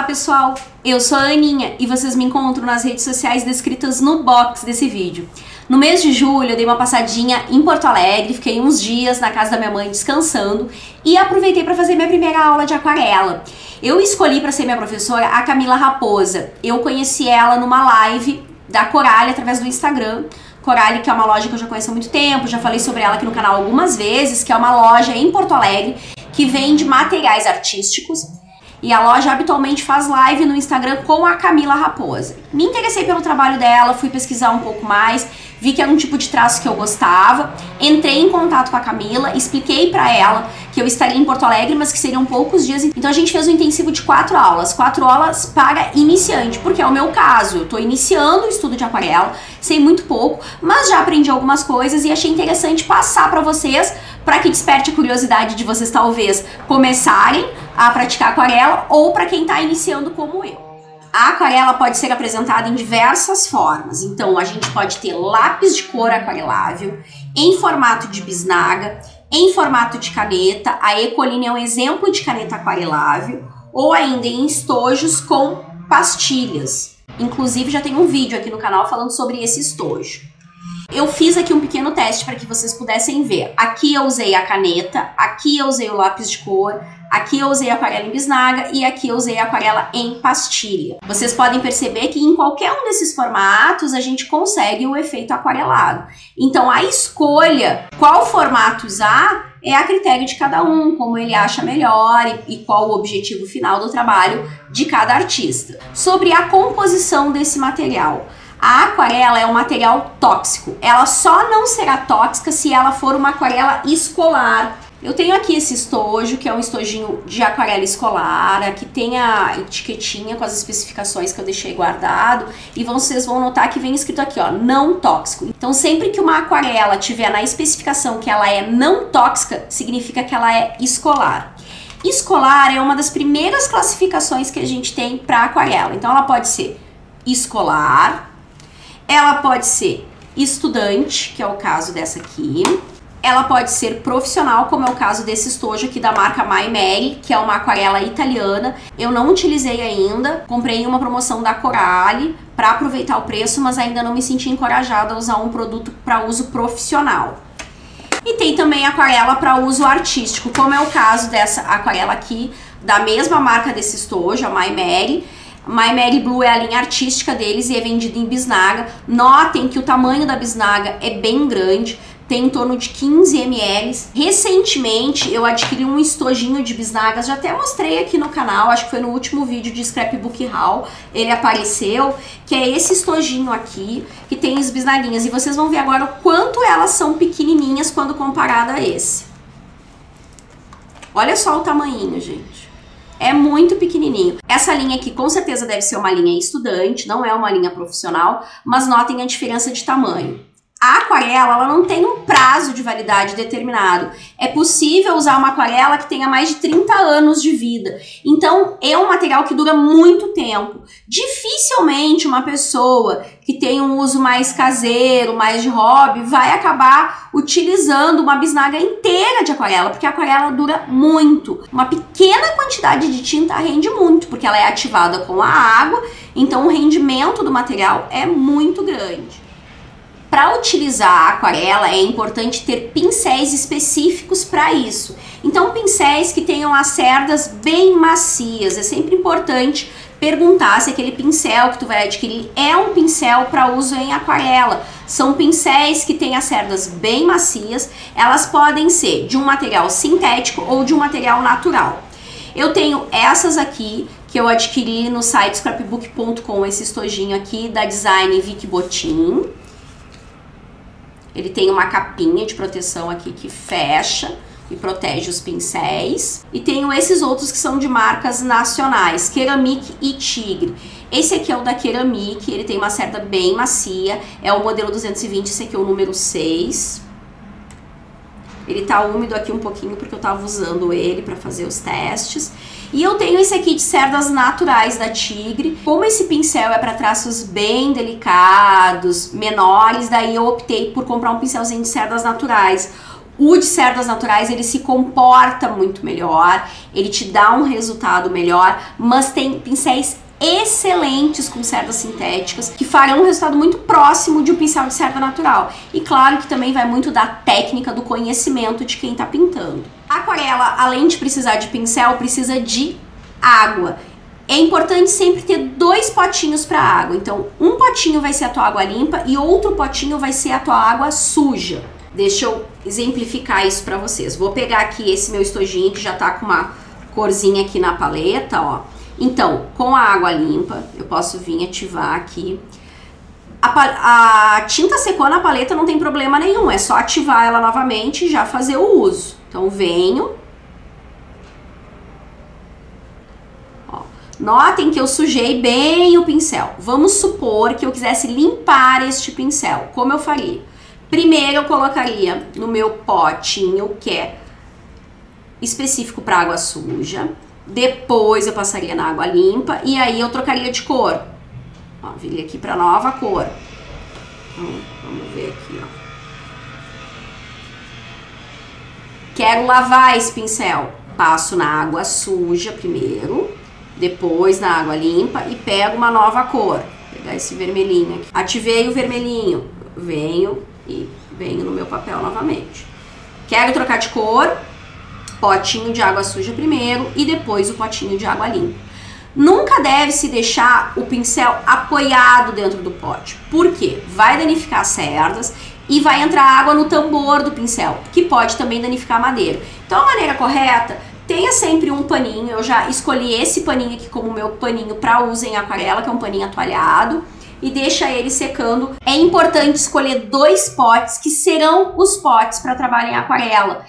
pessoal, eu sou a Aninha e vocês me encontram nas redes sociais descritas no box desse vídeo. No mês de julho eu dei uma passadinha em Porto Alegre, fiquei uns dias na casa da minha mãe descansando e aproveitei para fazer minha primeira aula de aquarela. Eu escolhi para ser minha professora a Camila Raposa. Eu conheci ela numa live da Coralie através do Instagram. Coralie, que é uma loja que eu já conheço há muito tempo, já falei sobre ela aqui no canal algumas vezes, que é uma loja em Porto Alegre que vende materiais artísticos. E a loja habitualmente faz live no Instagram com a Camila Raposa. Me interessei pelo trabalho dela, fui pesquisar um pouco mais, vi que era um tipo de traço que eu gostava, entrei em contato com a Camila, expliquei pra ela que eu estaria em Porto Alegre, mas que seriam poucos dias. Então a gente fez um intensivo de 4 aulas para iniciante, porque é o meu caso. Eu tô iniciando o estudo de aquarela, sei muito pouco, mas já aprendi algumas coisas e achei interessante passar pra vocês, para que desperte a curiosidade de vocês talvez começarem a praticar aquarela ou para quem está iniciando como eu. A aquarela pode ser apresentada em diversas formas, então a gente pode ter lápis de cor aquarelável, em formato de bisnaga, em formato de caneta, a Ecoline é um exemplo de caneta aquarelável, ou ainda em estojos com pastilhas. Inclusive já tem um vídeo aqui no canal falando sobre esse estojo. Eu fiz aqui um pequeno teste para que vocês pudessem ver. Aqui eu usei a caneta, aqui eu usei o lápis de cor, aqui eu usei a aquarela em bisnaga e aqui eu usei a aquarela em pastilha. Vocês podem perceber que em qualquer um desses formatos a gente consegue o efeito aquarelado. Então a escolha, qual formato usar, é a critério de cada um, como ele acha melhor e qual o objetivo final do trabalho de cada artista. Sobre a composição desse material. A aquarela é um material tóxico. Ela só não será tóxica se ela for uma aquarela escolar. Eu tenho aqui esse estojo, que é um estojinho de aquarela escolar. Aqui tem a etiquetinha com as especificações que eu deixei guardado. E vocês vão notar que vem escrito aqui, ó, não tóxico. Então sempre que uma aquarela tiver na especificação que ela é não tóxica, significa que ela é escolar. Escolar é uma das primeiras classificações que a gente tem para aquarela. Então ela pode ser escolar, ela pode ser estudante, que é o caso dessa aqui. Ela pode ser profissional, como é o caso desse estojo aqui da marca My Mary, que é uma aquarela italiana. Eu não utilizei ainda, comprei em uma promoção da Coralie para aproveitar o preço, mas ainda não me senti encorajada a usar um produto para uso profissional. E tem também aquarela para uso artístico, como é o caso dessa aquarela aqui, da mesma marca desse estojo, a My Mary. My Mary Blue é a linha artística deles e é vendida em bisnaga. Notem que o tamanho da bisnaga é bem grande, tem em torno de 15 ml. Recentemente eu adquiri um estojinho de bisnagas, já até mostrei aqui no canal, acho que foi no último vídeo de Scrapbook Haul, ele apareceu, que é esse estojinho aqui, que tem as bisnaguinhas. E vocês vão ver agora o quanto elas são pequenininhas quando comparada a esse. Olha só o tamanhinho, gente. É muito pequenininho. Essa linha aqui com certeza deve ser uma linha estudante, não é uma linha profissional, mas notem a diferença de tamanho. A aquarela, ela não tem um prazo de validade determinado. É possível usar uma aquarela que tenha mais de 30 anos de vida. Então, é um material que dura muito tempo. Dificilmente uma pessoa que tem um uso mais caseiro, mais de hobby, vai acabar utilizando uma bisnaga inteira de aquarela, porque a aquarela dura muito. Uma pequena quantidade de tinta rende muito, porque ela é ativada com a água, então o rendimento do material é muito grande. Para utilizar a aquarela é importante ter pincéis específicos para isso. Então pincéis que tenham as cerdas bem macias. É sempre importante perguntar se aquele pincel que tu vai adquirir é um pincel para uso em aquarela. São pincéis que têm as cerdas bem macias. Elas podem ser de um material sintético ou de um material natural. Eu tenho essas aqui que eu adquiri no site scrapbook.com, esse estojinho aqui da Design Vicky Botin. Ele tem uma capinha de proteção aqui que fecha e protege os pincéis. E tenho esses outros que são de marcas nacionais, Ceramic e Tigre. Esse aqui é o da Ceramic, ele tem uma cerda bem macia, é o modelo 220, esse aqui é o número 6. Ele tá úmido aqui um pouquinho porque eu tava usando ele para fazer os testes. E eu tenho esse aqui de cerdas naturais da Tigre. Como esse pincel é para traços bem delicados, menores, daí eu optei por comprar um pincelzinho de cerdas naturais. O de cerdas naturais, ele se comporta muito melhor, ele te dá um resultado melhor, mas tem pincéis excelentes com cerdas sintéticas que farão um resultado muito próximo de um pincel de cerda natural. E claro que também vai muito da técnica, do conhecimento de quem tá pintando. A aquarela, além de precisar de pincel, precisa de água. É importante sempre ter 2 potinhos para água. Então, um potinho vai ser a tua água limpa e outro potinho vai ser a tua água suja. Deixa eu exemplificar isso para vocês. Vou pegar aqui esse meu estojinho que já tá com uma corzinha aqui na paleta, ó. Então, com a água limpa, eu posso vir ativar aqui. A tinta secou na paleta, não tem problema nenhum. É só ativar ela novamente e já fazer o uso. Então, venho. Ó. Notem que eu sujei bem o pincel. Vamos supor que eu quisesse limpar este pincel. Como eu faria? Primeiro eu colocaria no meu potinho, que é específico para água suja. Depois eu passaria na água limpa e aí eu trocaria de cor. Ó, viria aqui para nova cor. Vamos ver aqui, ó. Quero lavar esse pincel. Passo na água suja primeiro, depois na água limpa e pego uma nova cor. Vou pegar esse vermelhinho aqui. Ativei o vermelhinho. Venho e venho no meu papel novamente. Quero trocar de cor, potinho de água suja primeiro e depois o potinho de água limpa. Nunca deve se deixar o pincel apoiado dentro do pote. Por quê? Vai danificar as cerdas e vai entrar água no tambor do pincel, que pode também danificar a madeira. Então a maneira correta, tenha sempre um paninho. Eu já escolhi esse paninho aqui como meu paninho para uso em aquarela, que é um paninho atualhado. E deixa ele secando. É importante escolher 2 potes que serão os potes para trabalhar em aquarela.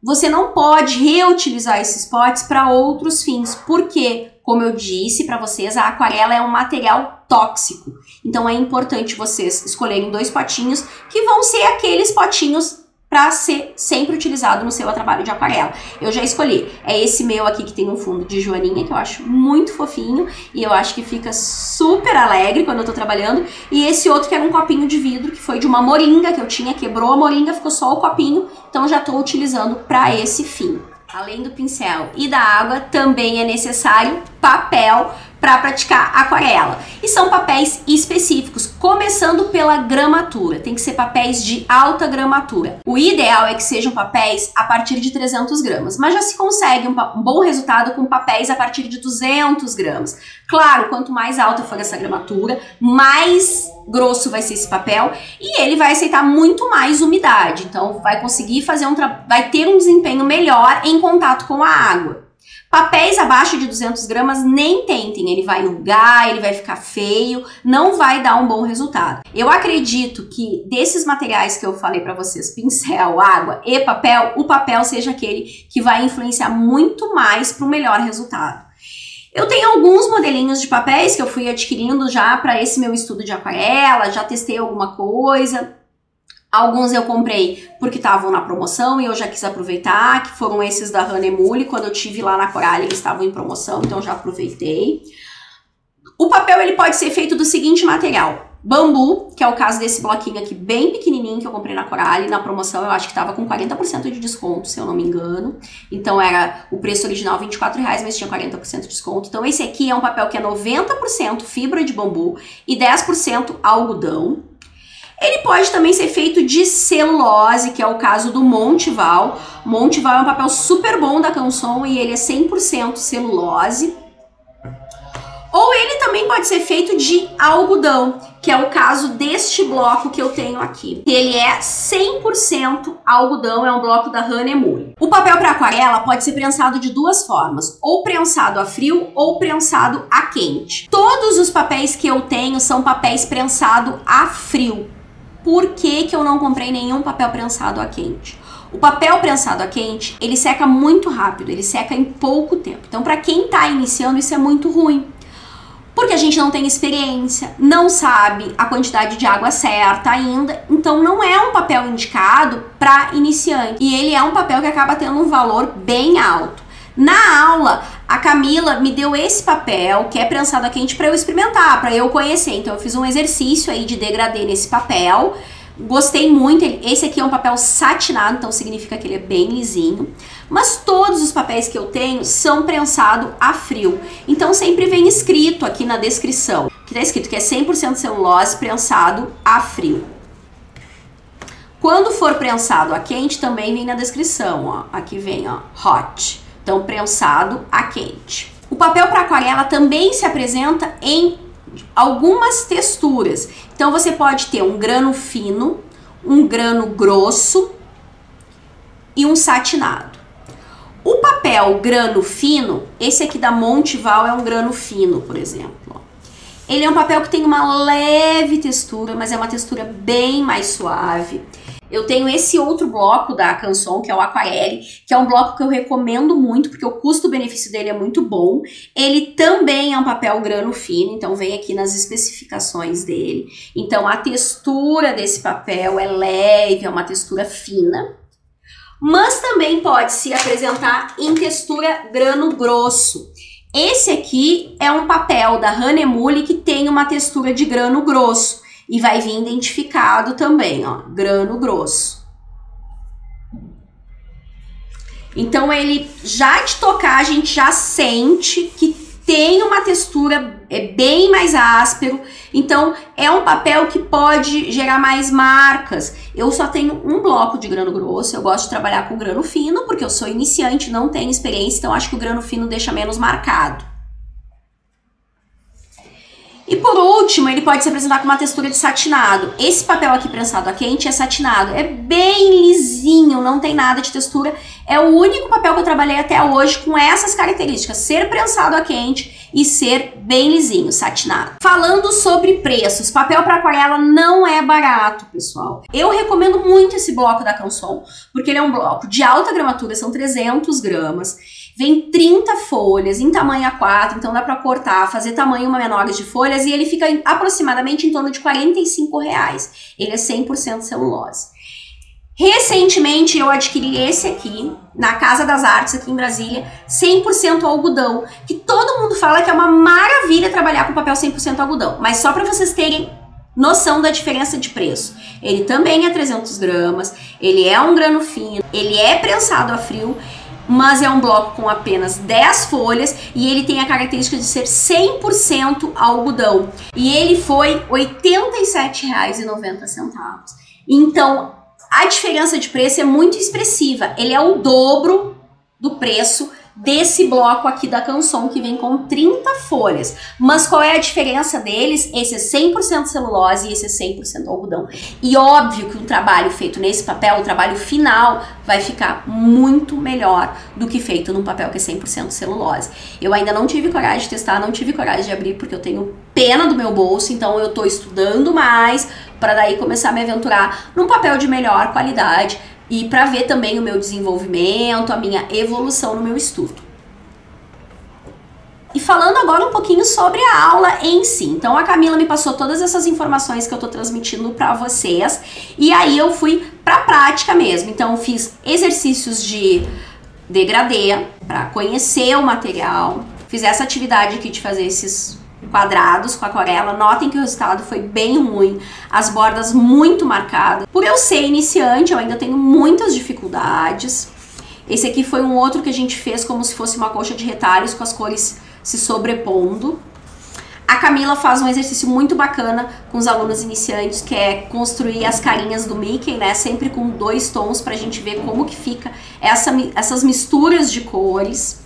Você não pode reutilizar esses potes para outros fins, porque, como eu disse para vocês, a aquarela é um material tóxico. Então é importante vocês escolherem 2 potinhos que vão ser aqueles potinhos para ser sempre utilizado no seu trabalho de aquarela. Eu já escolhi. É esse meu aqui que tem um fundo de joaninha, que eu acho muito fofinho e eu acho que fica super alegre quando eu tô trabalhando. E esse outro que era um copinho de vidro, que foi de uma moringa que eu tinha, quebrou a moringa, ficou só o copinho, então já tô utilizando para esse fim. Além do pincel e da água, também é necessário papel para praticar aquarela. E são papéis específicos, começando pela gramatura. Tem que ser papéis de alta gramatura. O ideal é que sejam papéis a partir de 300 gramas, mas já se consegue um bom resultado com papéis a partir de 200 gramas. Claro, quanto mais alta for essa gramatura, mais grosso vai ser esse papel e ele vai aceitar muito mais umidade. Então vai conseguir fazer vai ter um desempenho melhor em contato com a água. Papéis abaixo de 200 gramas nem tentem, ele vai enrugar, ele vai ficar feio, não vai dar um bom resultado. Eu acredito que desses materiais que eu falei para vocês, pincel, água e papel, o papel seja aquele que vai influenciar muito mais para o melhor resultado. Eu tenho alguns modelinhos de papéis que eu fui adquirindo já para esse meu estudo de aquarela, já testei alguma coisa. Alguns eu comprei porque estavam na promoção e eu já quis aproveitar, que foram esses da Hanemule. Quando eu tive lá na Coralie, eles estavam em promoção, então já aproveitei. O papel ele pode ser feito do seguinte material: bambu, que é o caso desse bloquinho aqui bem pequenininho que eu comprei na Coralie, na promoção eu acho que estava com 40% de desconto, se eu não me engano. Então era o preço original R$24, mas tinha 40% de desconto. Então esse aqui é um papel que é 90% fibra de bambu e 10% algodão. Ele pode também ser feito de celulose, que é o caso do Montival. Montival é um papel super bom da Canson e ele é 100% celulose. Ou ele também pode ser feito de algodão, que é o caso deste bloco que eu tenho aqui. Ele é 100% algodão, é um bloco da Hanemule. O papel para aquarela pode ser prensado de 2 formas, ou prensado a frio ou prensado a quente. Todos os papéis que eu tenho são papéis prensado a frio. Por que que eu não comprei nenhum papel prensado a quente? O papel prensado a quente, ele seca muito rápido, ele seca em pouco tempo. Então, para quem está iniciando, isso é muito ruim. Porque a gente não tem experiência, não sabe a quantidade de água certa ainda, então não é um papel indicado para iniciante. E ele é um papel que acaba tendo um valor bem alto. Na aula, a Camila me deu esse papel, que é prensado a quente, para eu experimentar, para eu conhecer. Então eu fiz um exercício aí de degradê nesse papel, Gostei muito, esse aqui é um papel satinado, então significa que ele é bem lisinho. Mas todos os papéis que eu tenho são prensado a frio. Então sempre vem escrito aqui na descrição, que tá escrito que é 100% celulose prensado a frio. Quando for prensado a quente, também vem na descrição, ó. Aqui vem, ó, hot. Então, prensado a quente. O papel para aquarela também se apresenta em algumas texturas. Então, você pode ter um grano fino, um grano grosso e um satinado. O papel grano fino, esse aqui da Monteval é um grano fino, por exemplo. Ele é um papel que tem uma leve textura, mas é uma textura bem mais suave. Eu tenho esse outro bloco da Canson, que é o Aquarelle, que é um bloco que eu recomendo muito, porque o custo-benefício dele é muito bom. Ele também é um papel grano fino, então vem aqui nas especificações dele. Então a textura desse papel é leve, é uma textura fina. Mas também pode se apresentar em textura grano grosso. Esse aqui é um papel da Hahnemühle que tem uma textura de grano grosso. E vai vir identificado também, ó, grano grosso. Então, ele já de tocar, a gente já sente que tem uma textura bem mais áspero. Então, é um papel que pode gerar mais marcas. Eu só tenho um bloco de grano grosso, eu gosto de trabalhar com grano fino, porque eu sou iniciante, não tenho experiência, então acho que o grano fino deixa menos marcado. E por último, ele pode se apresentar com uma textura de satinado. Esse papel aqui prensado a quente é satinado. É bem lisinho, não tem nada de textura. É o único papel que eu trabalhei até hoje com essas características. Ser prensado a quente e ser bem lisinho, satinado. Falando sobre preços, papel para aquarela não é barato, pessoal. Eu recomendo muito esse bloco da Canson, porque ele é um bloco de alta gramatura, são 300 gramas. Vem 30 folhas em tamanho A4, então dá para cortar, fazer tamanho menores de folhas e ele fica aproximadamente em torno de R$45. Ele é 100% celulose. Recentemente eu adquiri esse aqui, na Casa das Artes, aqui em Brasília, 100% algodão, que todo mundo fala que é uma maravilha trabalhar com papel 100% algodão, mas só para vocês terem noção da diferença de preço. Ele também é 300 gramas, ele é um grano fino, ele é prensado a frio, mas é um bloco com apenas 10 folhas e ele tem a característica de ser 100% algodão. E ele foi R$ 87,90. Então, a diferença de preço é muito expressiva. Ele é o dobro do preço desse bloco aqui da Canson, que vem com 30 folhas. Mas qual é a diferença deles? Esse é 100% celulose e esse é 100% algodão. E óbvio que um trabalho feito nesse papel, o trabalho final, vai ficar muito melhor do que feito num papel que é 100% celulose. Eu ainda não tive coragem de testar, não tive coragem de abrir, porque eu tenho pena do meu bolso, então eu tô estudando mais para daí começar a me aventurar num papel de melhor qualidade, e para ver também o meu desenvolvimento, a minha evolução no meu estudo. E falando agora um pouquinho sobre a aula em si. Então a Camila me passou todas essas informações que eu tô transmitindo para vocês, e aí eu fui pra prática mesmo. Então eu fiz exercícios de degradê para conhecer o material, fiz essa atividade aqui de fazer esses quadrados com aquarela. Notem que o resultado foi bem ruim, as bordas muito marcadas. Por eu ser iniciante, eu ainda tenho muitas dificuldades. Esse aqui foi um outro que a gente fez como se fosse uma colcha de retalhos com as cores se sobrepondo. A Camila faz um exercício muito bacana com os alunos iniciantes, que é construir as carinhas do Mickey, né? Sempre com 2 tons pra gente ver como que fica essas misturas de cores.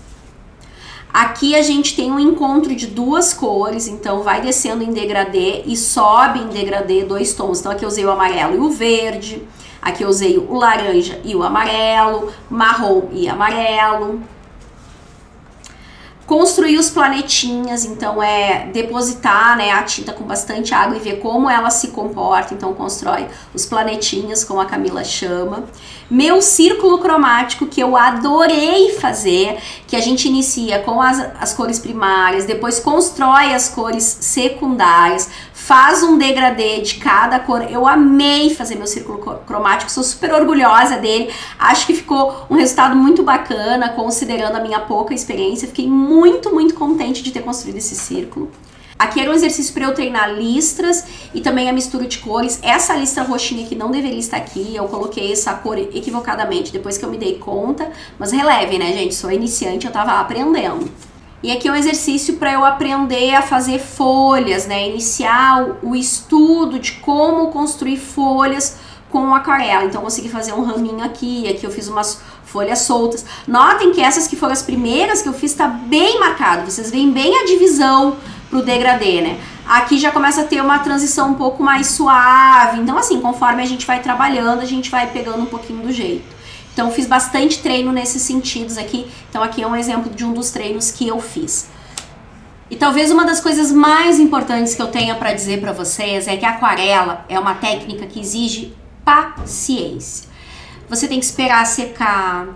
Aqui a gente tem um encontro de 2 cores, então vai descendo em degradê e sobe em degradê 2 tons. Então aqui eu usei o amarelo e o verde, aqui eu usei o laranja e o amarelo, marrom e amarelo. Construir os planetinhas, então é depositar, né, a tinta com bastante água e ver como ela se comporta, então constrói os planetinhas, como a Camila chama. Meu círculo cromático, que eu adorei fazer, que a gente inicia com as cores primárias, depois constrói as cores secundárias, faz um degradê de cada cor. Eu amei fazer meu círculo cromático, sou super orgulhosa dele, acho que ficou um resultado muito bacana, considerando a minha pouca experiência. Fiquei muito contente de ter construído esse círculo. Aqui era um exercício para eu treinar listras e também a mistura de cores. Essa listra roxinha aqui não deveria estar aqui, eu coloquei essa cor equivocadamente depois que eu me dei conta, mas releve, né, gente? Sou iniciante, eu tava aprendendo. E aqui é um exercício para eu aprender a fazer folhas, né? Iniciar o estudo de como construir folhas com aquarela. Então eu consegui fazer um raminho aqui, aqui eu fiz umas folhas soltas. Notem que essas que foram as primeiras que eu fiz tá bem marcado, vocês veem bem a divisão pro degradê, né? Aqui já começa a ter uma transição um pouco mais suave, então assim, conforme a gente vai trabalhando, a gente vai pegando um pouquinho do jeito. Então fiz bastante treino nesses sentidos aqui, então aqui é um exemplo de um dos treinos que eu fiz. E talvez uma das coisas mais importantes que eu tenha para dizer para vocês é que a aquarela é uma técnica que exige paciência. Você tem que esperar secar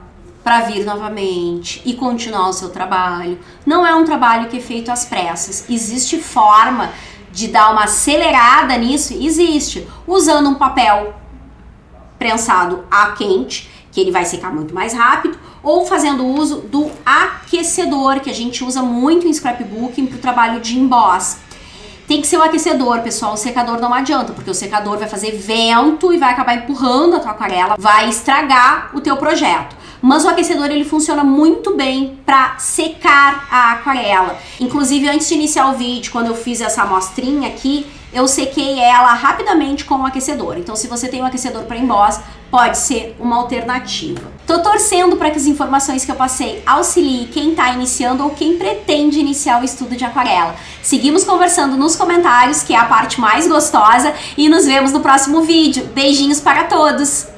para vir novamente e continuar o seu trabalho. Não é um trabalho que é feito às pressas. Existe forma de dar uma acelerada nisso? Existe. Usando um papel prensado a quente, que ele vai secar muito mais rápido, ou fazendo uso do aquecedor, que a gente usa muito em scrapbooking para o trabalho de emboss. Tem que ser o aquecedor, pessoal, o secador não adianta, porque o secador vai fazer vento e vai acabar empurrando a tua aquarela, vai estragar o teu projeto. Mas o aquecedor, ele funciona muito bem para secar a aquarela. Inclusive, antes de iniciar o vídeo, quando eu fiz essa amostrinha aqui, eu sequei ela rapidamente com o aquecedor. Então, se você tem um aquecedor para emboss, pode ser uma alternativa. Tô torcendo para que as informações que eu passei auxiliem quem tá iniciando ou quem pretende iniciar o estudo de aquarela. Seguimos conversando nos comentários, que é a parte mais gostosa, e nos vemos no próximo vídeo. Beijinhos para todos!